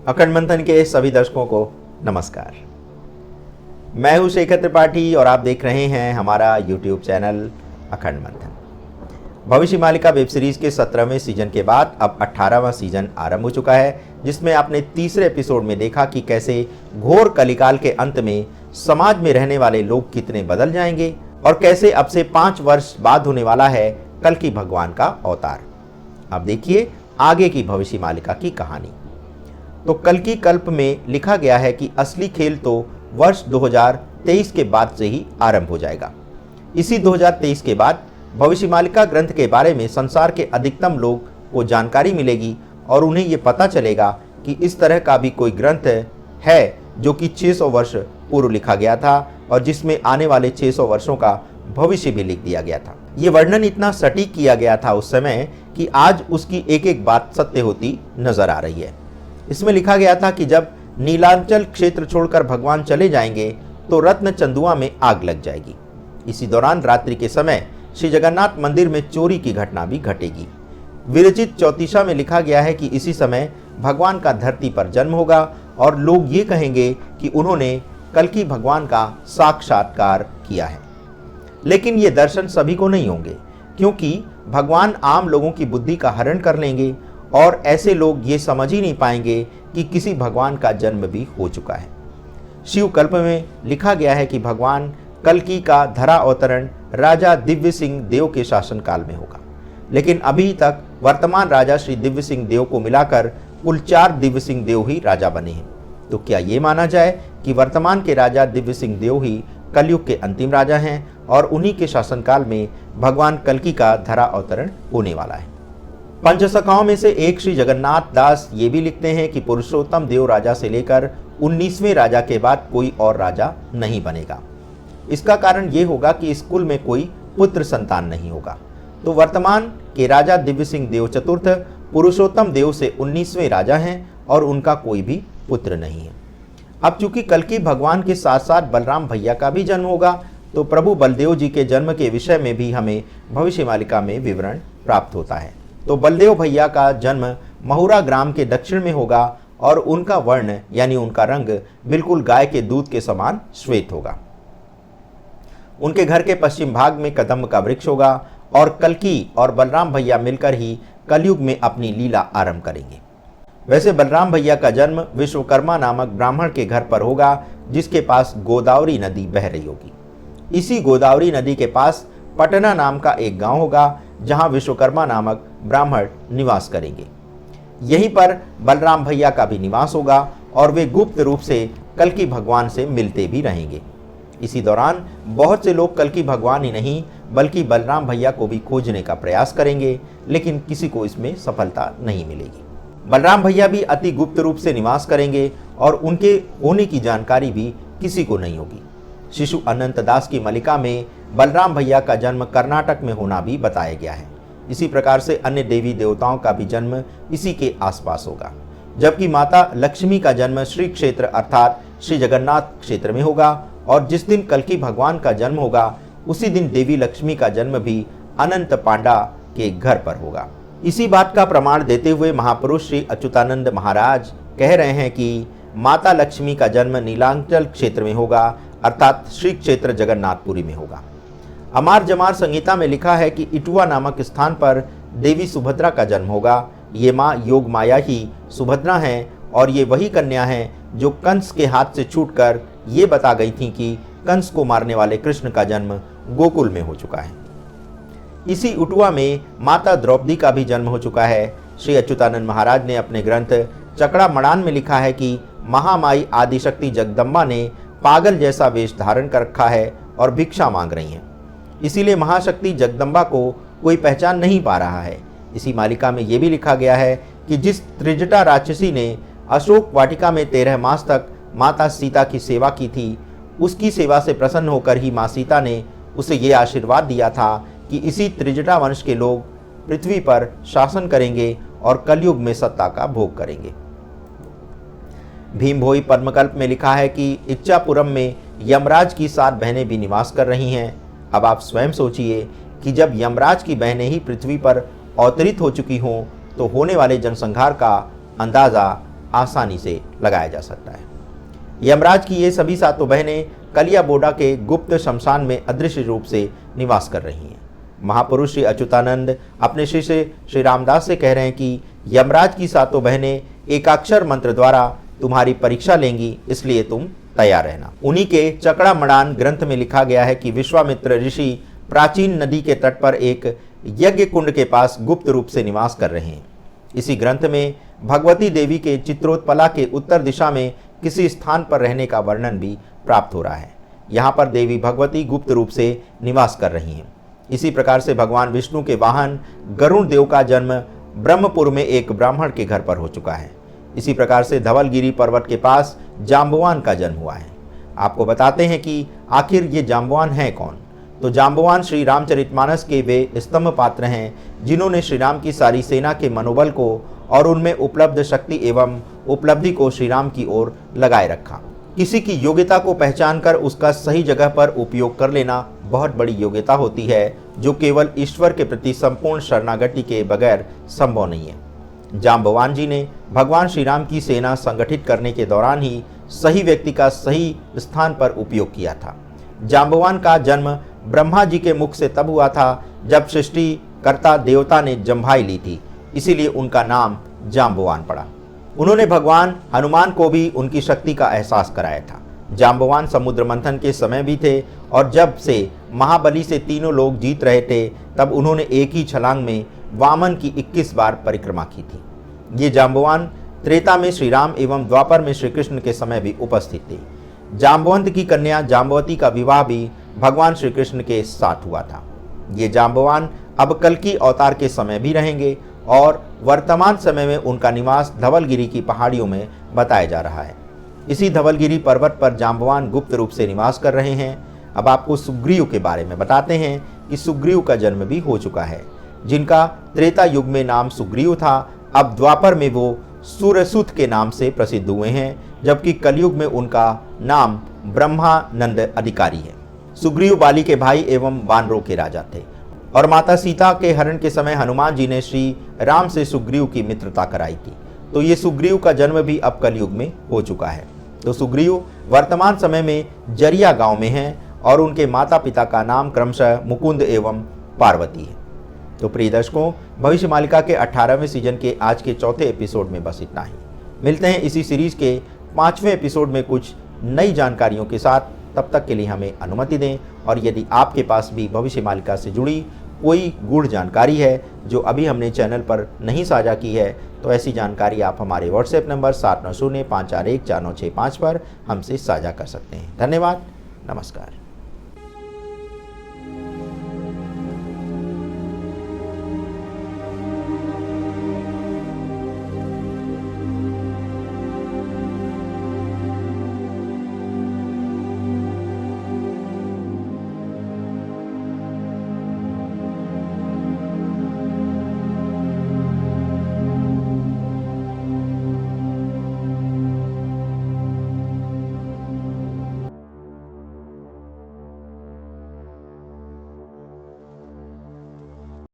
अखंड मंथन के सभी दर्शकों को नमस्कार। मैं हूं शेखर त्रिपाठी और आप देख रहे हैं हमारा YouTube चैनल अखंड मंथन। भविष्य मालिका वेब सीरीज के 17वें सीजन के बाद अब 18वां सीजन आरंभ हो चुका है, जिसमें आपने तीसरे एपिसोड में देखा कि कैसे घोर कलिकाल के अंत में समाज में रहने वाले लोग कितने बदल जाएंगे और कैसे अब से 5 वर्ष बाद होने वाला है कल्कि भगवान का अवतार। अब देखिए आगे की भविष्य मालिका की कहानी। तो कल्कि कल्प में लिखा गया है कि असली खेल तो वर्ष 2023 के बाद से ही आरंभ हो जाएगा। इसी 2023 के बाद भविष्य मालिका ग्रंथ के बारे में संसार के अधिकतम लोग को जानकारी मिलेगी और उन्हें ये पता चलेगा कि इस तरह का भी कोई ग्रंथ है जो कि 600 वर्ष पूर्व लिखा गया था और जिसमें आने वाले 600 वर्षों का भविष्य भी लिख दिया गया था। ये वर्णन इतना सटीक किया गया था उस समय कि आज उसकी एक एक बात सत्य होती नजर आ रही है। इसमें लिखा गया था कि जब नीलांचल क्षेत्र छोड़कर भगवान चले जाएंगे तो रत्न चंदुआ में आग लग जाएगी। इसी दौरान रात्रि के समय श्री जगन्नाथ मंदिर में चोरी की घटना भी घटेगी। विरचित चौतीसा में लिखा गया है कि इसी समय भगवान का धरती पर जन्म होगा और लोग ये कहेंगे कि उन्होंने कल्कि भगवान का साक्षात्कार किया है। लेकिन ये दर्शन सभी को नहीं होंगे, क्योंकि भगवान आम लोगों की बुद्धि का हरण कर लेंगे और ऐसे लोग ये समझ ही नहीं पाएंगे कि किसी भगवान का जन्म भी हो चुका है। शिव कल्प में लिखा गया है कि भगवान कल्कि का धरा अवतरण राजा दिव्य सिंह देव के शासनकाल में होगा, लेकिन अभी तक वर्तमान राजा श्री दिव्य सिंह देव को मिलाकर कुल 4 दिव्य सिंह देव ही राजा बने हैं। तो क्या ये माना जाए कि वर्तमान के राजा दिव्य सिंह देव ही कलयुग के अंतिम राजा हैं और उन्हीं के शासनकाल में भगवान कल्कि का धरा अवतरण होने वाला है। पंचसखाओं में से एक श्री जगन्नाथ दास ये भी लिखते हैं कि पुरुषोत्तम देव राजा से लेकर 19वें राजा के बाद कोई और राजा नहीं बनेगा। इसका कारण ये होगा कि इस कुल में कोई पुत्र संतान नहीं होगा। तो वर्तमान के राजा दिव्य सिंह देव चतुर्थ पुरुषोत्तम देव से 19वें राजा हैं और उनका कोई भी पुत्र नहीं है। अब चूंकि कल्कि भगवान के साथ साथ बलराम भैया का भी जन्म होगा, तो प्रभु बलदेव जी के जन्म के विषय में भी हमें भविष्य मालिका में विवरण प्राप्त होता है। तो बलदेव भैया का जन्म महुरा ग्राम के दक्षिण में होगा और उनका वर्ण यानी उनका रंग बिल्कुल गाय के दूध के समान श्वेत होगा। उनके घर के पश्चिम भाग में कदम्ब का वृक्ष होगा और कल्कि और बलराम भैया मिलकर ही कलयुग में अपनी लीला आरंभ करेंगे। वैसे बलराम भैया का जन्म विश्वकर्मा नामक ब्राह्मण के घर पर होगा, जिसके पास गोदावरी नदी बह रही होगी। इसी गोदावरी नदी के पास पटना नाम का एक गांव होगा, जहां विश्वकर्मा नामक ब्राह्मण निवास करेंगे। यहीं पर बलराम भैया का भी निवास होगा और वे गुप्त रूप से कल्कि भगवान से मिलते भी रहेंगे। इसी दौरान बहुत से लोग कल्कि भगवान ही नहीं बल्कि बलराम भैया को भी खोजने का प्रयास करेंगे, लेकिन किसी को इसमें सफलता नहीं मिलेगी। बलराम भैया भी अति गुप्त रूप से निवास करेंगे और उनके होने की जानकारी भी किसी को नहीं होगी। शिशु अनंत दास की मलिका में बलराम भैया का जन्म कर्नाटक में होना भी बताया गया है। इसी प्रकार से अन्य देवी देवताओं का भी जन्म इसी के आसपास होगा, जबकि माता लक्ष्मी का जन्म श्री क्षेत्र अर्थात श्री जगन्नाथ क्षेत्र में होगा और जिस दिन कल्कि भगवान का जन्म होगा उसी दिन देवी लक्ष्मी का जन्म भी अनंत पांडा के घर पर होगा। इसी बात का प्रमाण देते हुए महापुरुष श्री अच्युतानंद महाराज कह रहे हैं कि माता लक्ष्मी का जन्म नीलांचल क्षेत्र में होगा अर्थात श्री क्षेत्र जगन्नाथपुरी में होगा। अमार जमार संहिता में लिखा है कि इटुआ नामक स्थान पर देवी सुभद्रा का जन्म होगा। ये माँ योग माया ही सुभद्रा हैं और ये वही कन्या हैं जो कंस के हाथ से छूटकर ये बता गई थी कि कंस को मारने वाले कृष्ण का जन्म गोकुल में हो चुका है। इसी इटुआ में माता द्रौपदी का भी जन्म हो चुका है। श्री अच्युतानंद महाराज ने अपने ग्रंथ चकड़ा मड़ान में लिखा है कि महामाई आदिशक्ति जगदम्बा ने पागल जैसा वेश धारण कर रखा है और भिक्षा मांग रही हैं। इसीलिए महाशक्ति जगदम्बा को कोई पहचान नहीं पा रहा है। इसी मालिका में यह भी लिखा गया है कि जिस त्रिजटा राक्षसी ने अशोक वाटिका में 13 मास तक माता सीता की सेवा की थी, उसकी सेवा से प्रसन्न होकर ही माँ सीता ने उसे ये आशीर्वाद दिया था कि इसी त्रिजटा वंश के लोग पृथ्वी पर शासन करेंगे और कलयुग में सत्ता का भोग करेंगे। भीमभोई पद्मकल्प में लिखा है कि इच्छापुरम में यमराज की 7 बहनें भी निवास कर रही हैं। अब आप स्वयं सोचिए कि जब यमराज की बहनें ही पृथ्वी पर अवतरित हो चुकी हों तो होने वाले जनसंहार का अंदाज़ा आसानी से लगाया जा सकता है। यमराज की ये सभी सातों बहनें कलियाबोड़ा के गुप्त शमशान में अदृश्य रूप से निवास कर रही हैं। महापुरुष श्री अच्युतानंद अपने शिष्य श्री रामदास से कह रहे हैं कि यमराज की सातों बहनें एकाक्षर मंत्र द्वारा तुम्हारी परीक्षा लेंगी, इसलिए तुम तैयार रहना। उन्हीं के चकड़ा मड़ान ग्रंथ में लिखा गया है कि विश्वामित्र ऋषि प्राचीन नदी के तट पर एक यज्ञ कुंड के पास गुप्त रूप से निवास कर रहे हैं। इसी ग्रंथ में भगवती देवी के चित्रोत्पला के उत्तर दिशा में किसी स्थान पर रहने का वर्णन भी प्राप्त हो रहा है। यहाँ पर देवी भगवती गुप्त रूप से निवास कर रही हैं। इसी प्रकार से भगवान विष्णु के वाहन गरुण देव का जन्म ब्रह्मपुर में एक ब्राह्मण के घर पर हो चुका है। इसी प्रकार से धवलगिरी पर्वत के पास जाम्बवान का जन्म हुआ है। आपको बताते हैं कि आखिर ये जाम्बवान हैं कौन। तो जाम्बवान श्री रामचरितमानस के वे स्तंभ पात्र हैं जिन्होंने श्री राम की सारी सेना के मनोबल को और उनमें उपलब्ध शक्ति एवं उपलब्धि को श्री राम की ओर लगाए रखा। किसी की योग्यता को पहचान कर उसका सही जगह पर उपयोग कर लेना बहुत बड़ी योग्यता होती है, जो केवल ईश्वर के प्रति संपूर्ण शरणागति के बगैर संभव नहीं है। जाम्बवान जी ने भगवान श्री राम की सेना संगठित करने के दौरान ही सही व्यक्ति का सही स्थान पर उपयोग किया था। जाम्बवान का जन्म ब्रह्मा जी के मुख से तब हुआ था जब सृष्टिकर्ता देवता ने जम्भाई ली थी, इसीलिए उनका नाम जाम्बवान पड़ा। उन्होंने भगवान हनुमान को भी उनकी शक्ति का एहसास कराया था। जाम्बवान समुद्र मंथन के समय भी थे और जब से महाबली से तीनों लोग जीत रहे थे तब उन्होंने एक ही छलांग में वामन की 21 बार परिक्रमा की थी। ये जाम्बवान त्रेता में श्री राम एवं द्वापर में श्री कृष्ण के समय भी उपस्थित थे। जाम्बवंत की कन्या जाम्बवती का विवाह भी भगवान श्री कृष्ण के साथ हुआ था। ये जाम्बवान अब कल्कि अवतार के समय भी रहेंगे और वर्तमान समय में उनका निवास धवलगिरी की पहाड़ियों में बताया जा रहा है। इसी धवलगिरी पर्वत पर जाम्बवान गुप्त रूप से निवास कर रहे हैं। अब आपको सुग्रीव के बारे में बताते हैं कि सुग्रीव का जन्म भी हो चुका है, जिनका त्रेता युग में नाम सुग्रीव था। अब द्वापर में वो सूरसुत के नाम से प्रसिद्ध हुए हैं, जबकि कलयुग में उनका नाम ब्रह्मानंद अधिकारी है। सुग्रीव बाली के भाई एवं वानरों के राजा थे और माता सीता के हरण के समय हनुमान जी ने श्री राम से सुग्रीव की मित्रता कराई थी। तो ये सुग्रीव का जन्म भी अब कलयुग में हो चुका है। तो सुग्रीव वर्तमान समय में जरिया गांव में हैं और उनके माता पिता का नाम क्रमशः मुकुंद एवं पार्वती है। तो प्रिय दर्शकों, भविष्य मालिका के 18वें सीजन के आज के चौथे एपिसोड में बस इतना ही। मिलते हैं इसी सीरीज के 5वें एपिसोड में कुछ नई जानकारियों के साथ। तब तक के लिए हमें अनुमति दें, और यदि आपके पास भी भविष्य मालिका से जुड़ी कोई गूढ़ जानकारी है जो अभी हमने चैनल पर नहीं साझा की है, तो ऐसी जानकारी आप हमारे व्हाट्सएप नंबर 7905414965 पर हमसे साझा कर सकते हैं। धन्यवाद। नमस्कार।